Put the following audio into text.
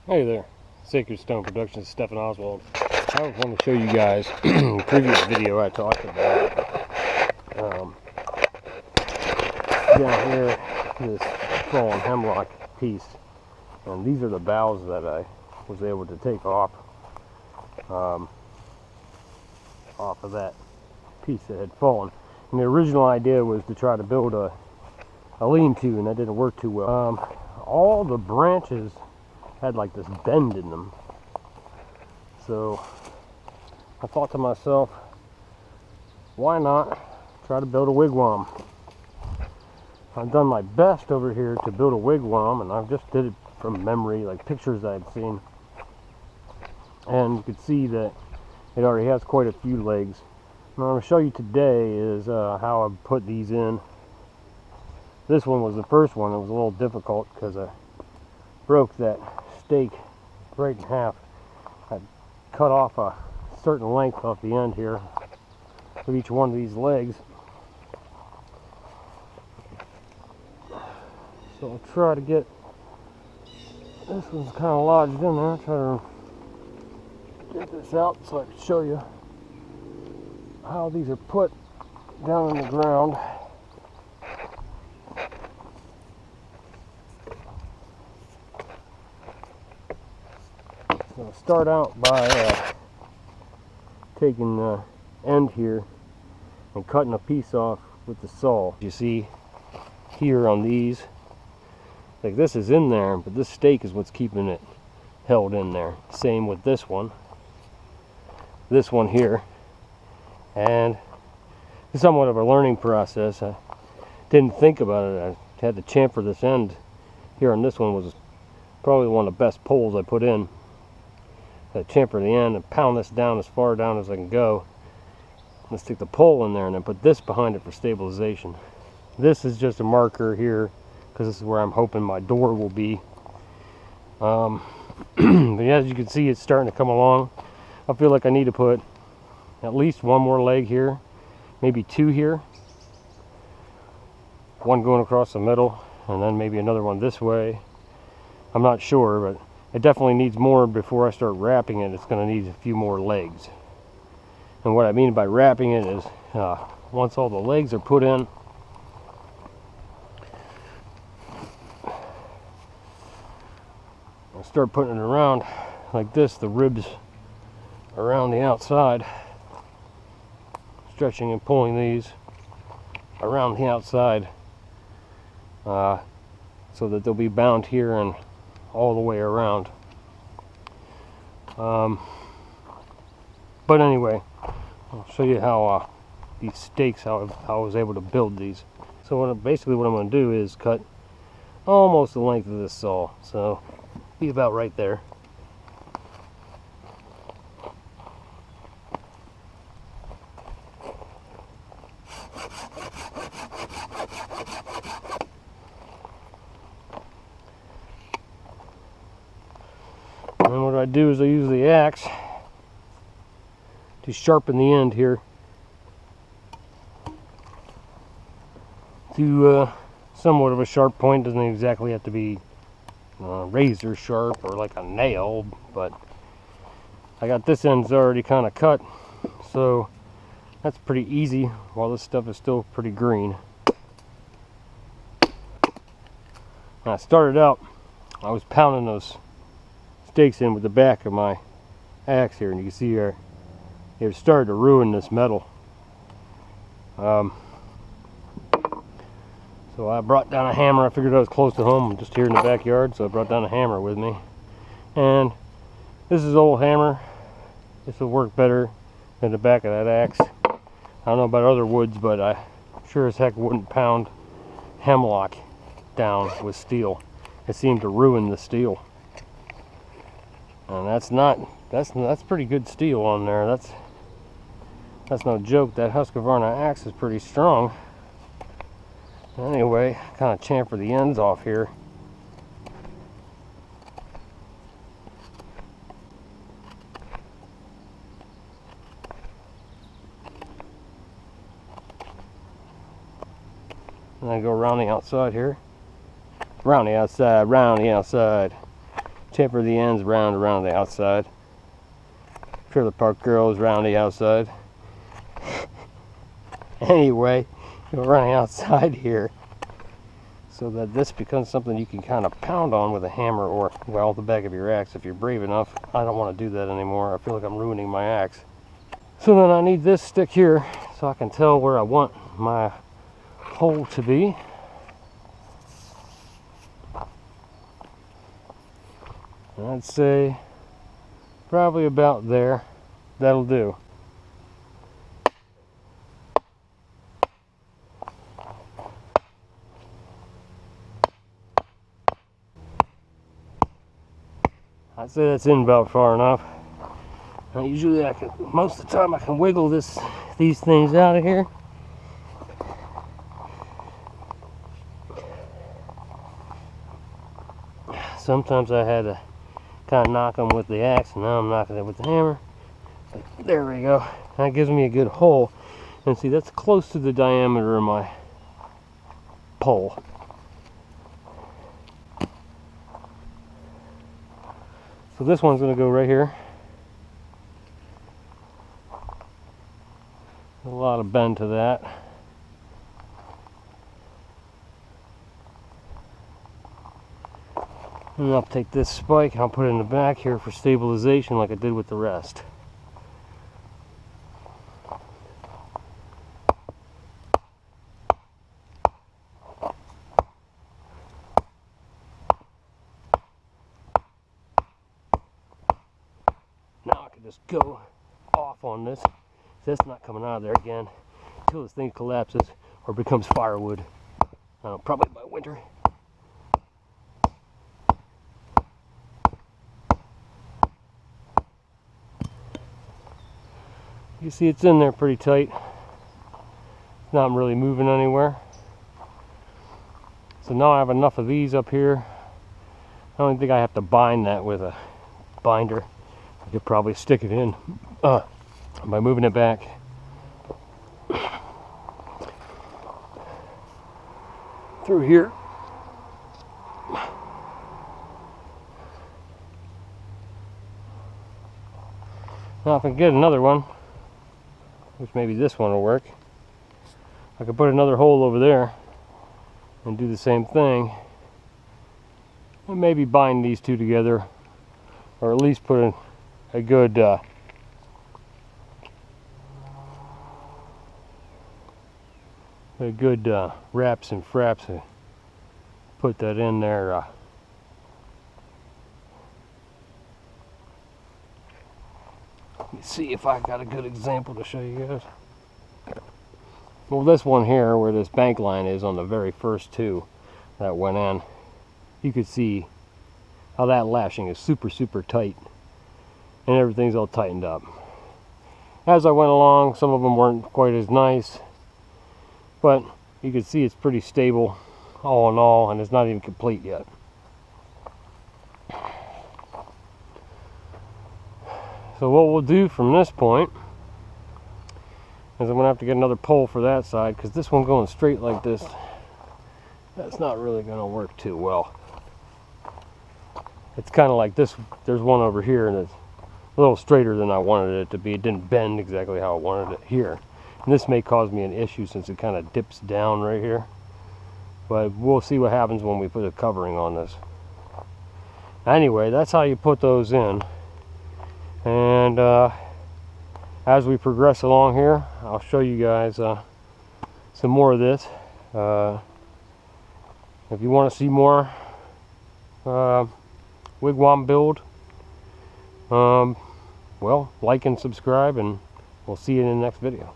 Hey there, Sacred Stone Productions, Stephen Oswald. I want to show you guys, in the previous video I talked about down here, this fallen hemlock piece. And these are the boughs that I was able to take off of that piece that had fallen. And the original idea was to try to build a lean-to, and that didn't work too well. All the branches had like this bend in them, so I thought to myself, why not try to build a wigwam? I've done my best over here to build a wigwam, and I just did it from memory, like pictures I'd seen, and you could see that it already has quite a few legs. What I'm going to show you today is how I put these in. This one was the first one. It was a little difficult because I broke that stake right in half. I cut off a certain length off the end here with each one of these legs. So I'll try to get this one's kind of lodged in there. Try to get this out so I can show you how these are put down in the ground. So I'll start out by taking the end here and cutting a piece off with the saw. You see here on these, like this is in there, but this stake is what's keeping it held in there. Same with this one here, and it's somewhat of a learning process. I didn't think about it. I had to chamfer this end here on this one. Was probably one of the best poles I put in. I chamfer the end and pound this down as far down as I can go. Let's stick the pole in there and then put this behind it for stabilization. This is just a marker here because this is where I'm hoping my door will be. But yeah, as you can see, it's starting to come along. I feel like I need to put at least one more leg here, maybe two here. One going across the middle, and then maybe another one this way. I'm not sure, but it definitely needs more before I start wrapping it. It's going to need a few more legs. And what I mean by wrapping it is once all the legs are put in, I start putting it around like this, the ribs around the outside, stretching and pulling these around the outside so that they'll be bound here and all the way around. But anyway, I'll show you how these stakes, how I was able to build these. So basically what I'm going to do is cut almost the length of this saw, so be about right there. And what I do is I use the axe to sharpen the end here to somewhat of a sharp point. Doesn't exactly have to be razor sharp or like a nail, but I got this end's already kind of cut, so that's pretty easy while this stuff is still pretty green. When I started out, I was pounding those stakes in with the back of my axe here, and you can see here it started to ruin this metal. So I brought down a hammer. I figured I was close to home, just here in the backyard, so I brought down a hammer with me. And this is an old hammer. This will work better than the back of that axe. I don't know about other woods, but I sure as heck wouldn't pound hemlock down with steel. It seemed to ruin the steel. And that's pretty good steel on there. That's no joke. That Husqvarna axe is pretty strong. Anyway, kind of chamfer the ends off here. And I go around the outside here. Round the outside, round the outside. Taper the ends round around the outside. Trailer Park Girls round the outside. Anyway, you're running outside here so that this becomes something you can kind of pound on with a hammer or, well, the back of your axe if you're brave enough. I don't want to do that anymore. I feel like I'm ruining my axe. So then I need this stick here so I can tell where I want my hole to be. And I'd say probably about there. That'll do. I'd say that's in about far enough. Now usually most of the time I can wiggle these things out of here. Sometimes I had to kind of knock them with the axe, and now I'm knocking it with the hammer. But there we go. That gives me a good hole. And see, that's close to the diameter of my pole. So this one's going to go right here. A lot of bend to that. And I'll take this spike and I'll put it in the back here for stabilization like I did with the rest. Now I can just go off on this. That's not coming out of there again until this thing collapses or becomes firewood. Probably by winter. You see it's in there pretty tight. It's not really moving anywhere. So now I have enough of these up here. I don't think I have to bind that with a binder. I could probably stick it in by moving it back. Through here. Now if I can get another one, which maybe this one will work, I could put another hole over there and do the same thing. And maybe bind these two together, or at least put a good wraps and fraps and put that in there. Let me see if I got a good example to show you guys. Well, this one here where this bank line is on the very first two that went in, you could see how that lashing is super tight and everything's all tightened up. As I went along, some of them weren't quite as nice, but you can see it's pretty stable all in all, and it's not even complete yet. So what we'll do from this point is I'm going to have to get another pole for that side, because this one going straight like this, that's not really going to work too well. It's kind of like this. There's one over here and it's a little straighter than I wanted it to be. It didn't bend exactly how I wanted it here. And this may cause me an issue since it kind of dips down right here. But we'll see what happens when we put a covering on this. Anyway, that's how you put those in. And as we progress along here, I'll show you guys some more of this. If you want to see more wigwam build, well, like and subscribe, and we'll see you in the next video.